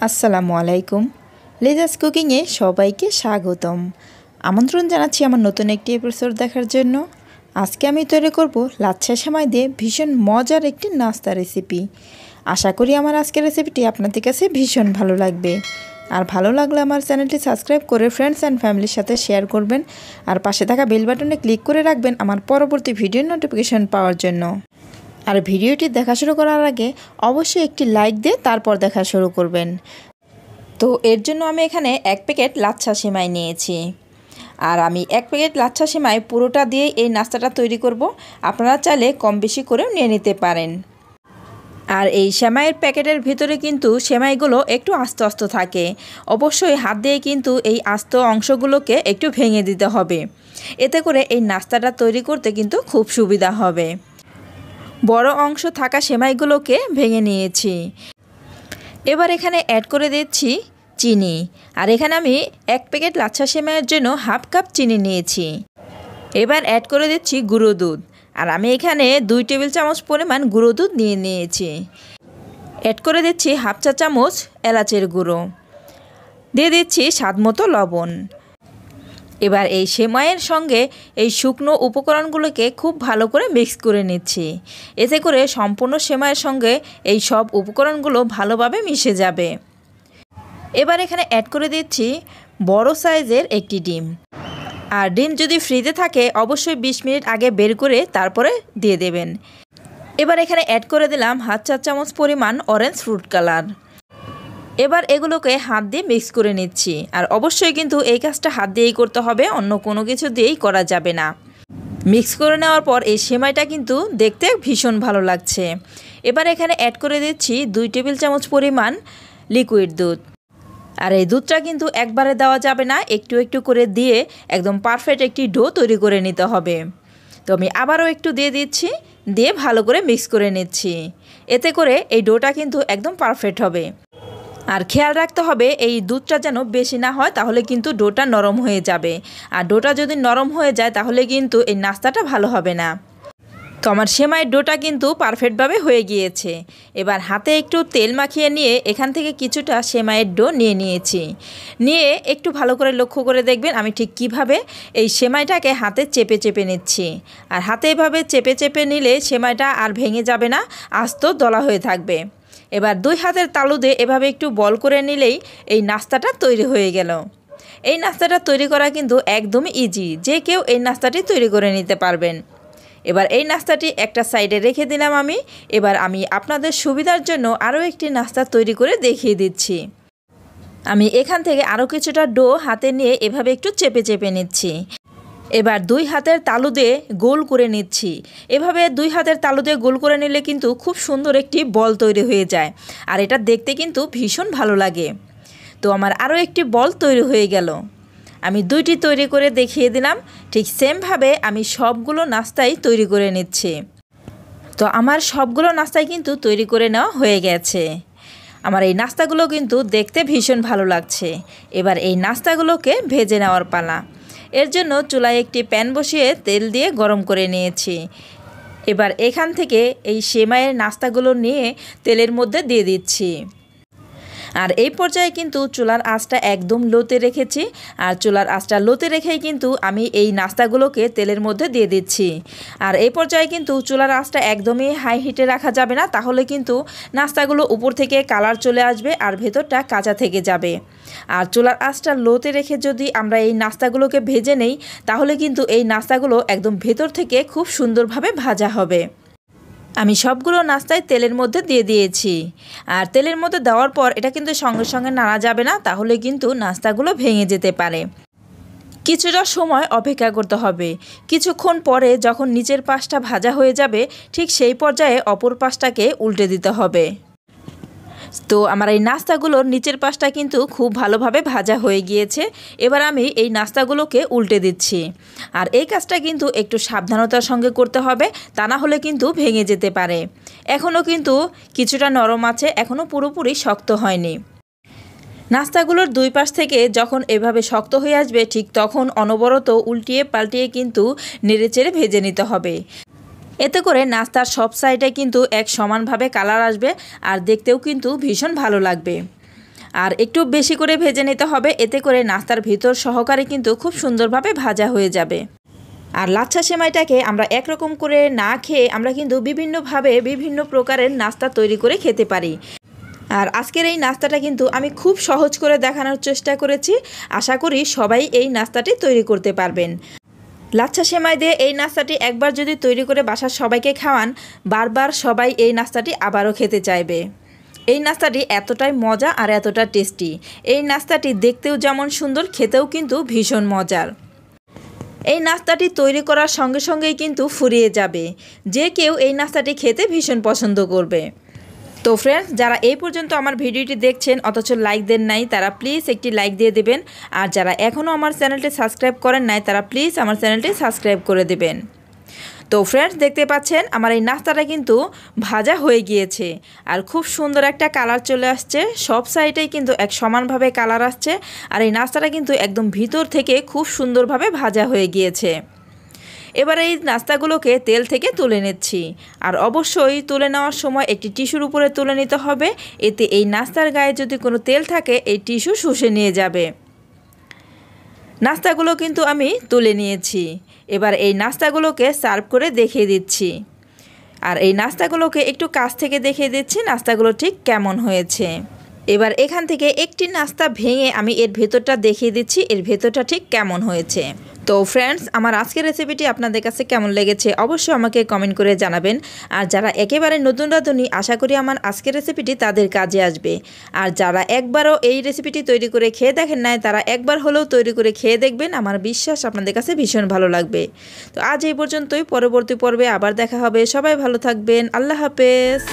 আসসালামু আলাইকুম। লেজাস কুকিংয়ে সবাইকে স্বাগতম। আমন্ত্রণ জানাচ্ছি আমার নতুন একটি এপিসোড দেখার জন্য। আজকে আমি তৈরি করব লাচ্ছা সেমাই দিয়ে ভীষণ মজার একটি নাস্তা রেসিপি। আশা করি আমার আজকের রেসিপিটি আপনাদের কাছে ভীষণ ভালো লাগবে। আর ভালো লাগলে আমার চ্যানেলটি সাবস্ক্রাইব করে ফ্রেন্ডস অ্যান্ড ফ্যামিলির সাথে শেয়ার করবেন। আর পাশে থাকা বেল বাটনে ক্লিক করে রাখবেন আমার পরবর্তী ভিডিওর নোটিফিকেশন পাওয়ার জন্য। আর ভিডিওটি দেখা শুরু করার আগে অবশ্যই একটি লাইক দিয়ে তারপর দেখা শুরু করবেন। তো এর জন্য আমি এখানে 1 প্যাকেট লাচ্ছা সেমাই নিয়েছি। আর আমি 1 প্যাকেট লাচ্ছা সেমাই পুরোটা দিয়ে এই নাস্তাটা তৈরি করব। আপনারা চাইলে কম বেশি করেও নিয়ে নিতে পারেন। আর এই সেমাইয়ের প্যাকেটের ভিতরে কিন্তু সেমাইগুলো একটু আস্ত আস্ত থাকে। অবশ্যই হাত দিয়ে কিন্তু এই আস্ত অংশগুলোকে একটু ভেঙে দিতে হবে। এতে করে এই নাস্তাটা তৈরি করতে কিন্তু খুব সুবিধা হবে। বড় অংশ থাকা সেমাইগুলোকে ভেঙে নিয়েছি। এবার এখানে অ্যাড করে দিচ্ছি চিনি। আর এখানে আমি 1 প্যাকেট লাচ্ছা সেমাইয়ের জন্য হাফ কাপ চিনি নিয়েছি। এবার অ্যাড করে দিচ্ছি গুঁড়ো দুধ। আর আমি এখানে 2 টেবিল চামচ পরিমাণ গুঁড়ো দুধ নিয়েছি। অ্যাড করে দিচ্ছি হাফ চা চামচ এলাচের গুঁড়ো। দিয়ে দিচ্ছি স্বাদমতো লবণ। এবার এই সেমাইয়ের সঙ্গে এই শুকনো উপকরণগুলোকে খুব ভালো করে মিক্স করে নিচ্ছি। এতে করে সম্পূর্ণ সেমাইয়ের সঙ্গে এই সব উপকরণগুলো ভালোভাবে মিশে যাবে। এবার এখানে অ্যাড করে দিচ্ছি বড় সাইজের একটি ডিম। আর ডিম যদি ফ্রিজে থাকে অবশ্যই 20 মিনিট আগে বের করে তারপরে দিয়ে দেবেন। এবার এখানে অ্যাড করে দিলাম হাফ চা চামচ পরিমাণ অরেঞ্জ ফ্রুট কালার। এবার এগুলোকে হাত দিয়ে মিক্স করে নিচ্ছি। আর অবশ্যই কিন্তু এই কাজটা হাত দিয়েই করতে হবে, অন্য কোনো কিছু দিয়েই করা যাবে না। মিক্স করে নেওয়ার পর এই সেমাইটা কিন্তু দেখতে ভীষণ ভালো লাগছে। এবার এখানে অ্যাড করে দিচ্ছি 2 টেবিল চামচ পরিমাণ লিকুইড দুধ। আর এই দুধটা কিন্তু একবারে দেওয়া যাবে না, একটু একটু করে দিয়ে একদম পারফেক্ট একটি ডো তৈরি করে নিতে হবে। তো আমি আবারও একটু দিয়ে দিচ্ছি, দিয়ে ভালো করে মিক্স করে নিচ্ছি। এতে করে এই ডোটা কিন্তু একদম পারফেক্ট হবে। আর খেয়াল রাখতে হবে এই দুধটা যেন বেশি না হয়, তাহলে কিন্তু ডোটা নরম হয়ে যাবে। আর ডোটা যদি নরম হয়ে যায় তাহলে কিন্তু এই নাস্তাটা ভালো হবে না। তো আমার সেমাইয়ের ডোটা কিন্তু পারফেক্টভাবে হয়ে গিয়েছে। এবার হাতে একটু তেল মাখিয়ে নিয়ে এখান থেকে কিছুটা সেমাইয়ের ডো নিয়েছি। নিয়ে একটু ভালো করে লক্ষ্য করে দেখবেন আমি ঠিক কিভাবে এই সেমাইটাকে হাতে চেপে চেপে নিচ্ছি। আর হাতে এভাবে চেপে চেপে নিলে সেমাইটা আর ভেঙে যাবে না, আস্ত দলা হয়ে থাকবে। এবার 2 হাতের তালু দিয়ে এভাবে একটু বল করে নিলেই এই নাস্তাটা তৈরি হয়ে গেল। এই নাস্তাটা তৈরি করা কিন্তু একদমই ইজি, যে কেউ এই নাস্তাটি তৈরি করে নিতে পারবেন। এবার এই নাস্তাটি একটা সাইডে রেখে দিলাম আমি। এবার আমি আপনাদের সুবিধার জন্য আরও একটি নাস্তা তৈরি করে দেখিয়ে দিচ্ছি। আমি এখান থেকে আরও কিছুটা ডো হাতে নিয়ে এভাবে একটু চেপে চেপে নিচ্ছি। এবার 2 হাতের তালু দিয়ে গোল করে নিচ্ছি। এভাবে 2 হাতের তালু দিয়ে গোল করে নিলে কিন্তু খুব সুন্দর একটি বল তৈরি হয়ে যায়। আর এটা দেখতে কিন্তু ভীষণ ভালো লাগে। তো আমার আরও একটি বল তৈরি হয়ে গেল। আমি 2টি তৈরি করে দেখিয়ে দিলাম। ঠিক সেমভাবে আমি সবগুলো নাস্তাই তৈরি করে নিচ্ছি। তো আমার সবগুলো নাস্তাই কিন্তু তৈরি করে নেওয়া হয়ে গেছে। আমার এই নাস্তাগুলো কিন্তু দেখতে ভীষণ ভালো লাগছে। এবার এই নাস্তাগুলোকে ভেজে নেওয়ার পালা। এর জন্য চুলায় একটি প্যান বসিয়ে তেল দিয়ে গরম করে নিয়েছি। এবার এখান থেকে এই সেমাইয়ের নাস্তাগুলো নিয়ে তেলের মধ্যে দিয়ে দিচ্ছি। আর এই পর্যায়ে কিন্তু চুলার আঁচটা একদম লোতে রেখেছি। আর চুলার আঁচটা লোতে রেখেই কিন্তু আমি এই নাস্তাগুলোকে তেলের মধ্যে দিয়ে দিচ্ছি। আর এই পর্যায়ে কিন্তু চুলার আঁচটা একদমই হাই হিটে রাখা যাবে না, তাহলে কিন্তু নাস্তাগুলো উপর থেকে কালার চলে আসবে আর ভেতরটা কাঁচা থেকে যাবে। আর চুলার আঁচটা লোতে রেখে যদি আমরা এই নাস্তাগুলোকে ভেজে নেই তাহলে কিন্তু এই নাস্তাগুলো একদম ভেতর থেকে খুব সুন্দরভাবে ভাজা হবে। আমি সবগুলো নাস্তায় তেলের মধ্যে দিয়ে দিয়েছি। আর তেলের মধ্যে দেওয়ার পর এটা কিন্তু সঙ্গে সঙ্গে নাড়া যাবে না, তাহলে কিন্তু নাস্তাগুলো ভেঙে যেতে পারে। কিছুটা সময় অপেক্ষা করতে হবে। কিছুক্ষণ পরে যখন নিচের পাশটা ভাজা হয়ে যাবে ঠিক সেই পর্যায়ে অপর পাশটাকে উল্টে দিতে হবে। তো আমার এই নাস্তাগুলোর নিচের পাশটা কিন্তু খুব ভালোভাবে ভাজা হয়ে গিয়েছে। এবার আমি এই নাস্তাগুলোকে উল্টে দিচ্ছি। আর এই কাজটা কিন্তু একটু সাবধানতার সঙ্গে করতে হবে, তা না হলে কিন্তু ভেঙে যেতে পারে। এখনও কিন্তু কিছুটা নরম আছে, এখনও পুরোপুরি শক্ত হয়নি। নাস্তাগুলোর 2 পাশ থেকে যখন এভাবে শক্ত হয়ে আসবে ঠিক তখন অনবরত উল্টিয়ে পাল্টিয়ে কিন্তু নেড়েচেড়ে ভেজে নিতে হবে। এতে করে নাস্তার সব সাইডে কিন্তু এক সমানভাবে কালার আসবে আর দেখতেও কিন্তু ভীষণ ভালো লাগবে। আর একটু বেশি করে ভেজে নিতে হবে, এতে করে নাস্তার ভিতর সহকারে কিন্তু খুব সুন্দরভাবে ভাজা হয়ে যাবে। আর লাচ্ছা সেমাইটাকে আমরা একরকম করে না খেয়ে আমরা কিন্তু বিভিন্নভাবে বিভিন্ন প্রকারের নাস্তা তৈরি করে খেতে পারি। আর আজকের এই নাস্তাটা কিন্তু আমি খুব সহজ করে দেখানোর চেষ্টা করেছি। আশা করি সবাই এই নাস্তাটি তৈরি করতে পারবেন। লাচ্ছা সেমাই দিয়ে এই নাস্তাটি একবার যদি তৈরি করে বাসার সবাইকে খাওয়ান, বারবার সবাই এই নাস্তাটি আবারও খেতে চাইবে। এই নাস্তাটি এতটাই মজা আর এতটা টেস্টি। এই নাস্তাটি দেখতেও যেমন সুন্দর, খেতেও কিন্তু ভীষণ মজার। এই নাস্তাটি তৈরি করার সঙ্গে সঙ্গেই কিন্তু ফুরিয়ে যাবে। যে কেউ এই নাস্তাটি খেতে ভীষণ পছন্দ করবে। তো ফ্রেন্ডস, যারা এই পর্যন্ত আমার ভিডিওটি দেখছেন অথচ লাইক দেন নাই, তারা প্লিজ একটি লাইক দিয়ে দেবেন। আর যারা এখনও আমার চ্যানেলটি সাবস্ক্রাইব করেন নাই, তারা প্লিজ আমার চ্যানেলটি সাবস্ক্রাইব করে দেবেন। তো ফ্রেন্ডস, দেখতে পাচ্ছেন আমার এই নাস্তাটা কিন্তু ভাজা হয়ে গিয়েছে আর খুব সুন্দর একটা কালার চলে আসছে। সব সাইডেই কিন্তু এক সমানভাবে কালার আসছে। আর এই নাস্তাটা কিন্তু একদম ভিতর থেকে খুব সুন্দরভাবে ভাজা হয়ে গিয়েছে। এবার এই নাস্তাগুলোকে তেল থেকে তুলে নিচ্ছি। আর অবশ্যই তুলে নেওয়ার সময় একটি টিস্যুর উপরে তুলে নিতে হবে, এতে এই নাস্তার গায়ে যদি কোনো তেল থাকে এই টিস্যু শুষে নিয়ে যাবে। নাস্তাগুলো কিন্তু আমি তুলে নিয়েছি। এবার এই নাস্তাগুলোকে সার্ভ করে দেখিয়ে দিচ্ছি। আর এই নাস্তাগুলোকে একটু কাছ থেকে দেখিয়ে দিচ্ছি নাস্তাগুলো ঠিক কেমন হয়েছে। এবার এখান থেকে একটি নাস্তা ভেঙে আমি এর ভেতরটা দেখিয়ে দিচ্ছি এর ভেতরটা ঠিক কেমন হয়েছে। তো ফ্রেন্ডস, আমার আজকের রেসিপিটি আপনাদের কাছে কেমন লেগেছে অবশ্যই আমাকে কমেন্ট করে জানাবেন। আর যারা একেবারে নতুন রাঁধুনি, আশা করি আমার আজকের রেসিপিটি তাদের কাজে আসবে। আর যারা একবারও এই রেসিপিটি তৈরি করে খেয়ে দেখেন নাই, তারা একবার হলেও তৈরি করে খেয়ে দেখবেন। আমার বিশ্বাস আপনাদের কাছে ভীষণ ভালো লাগবে। তো আজ এই পর্যন্তই, পরবর্তী পর্বে আবার দেখা হবে। সবাই ভালো থাকবেন। আল্লাহ হাফেজ।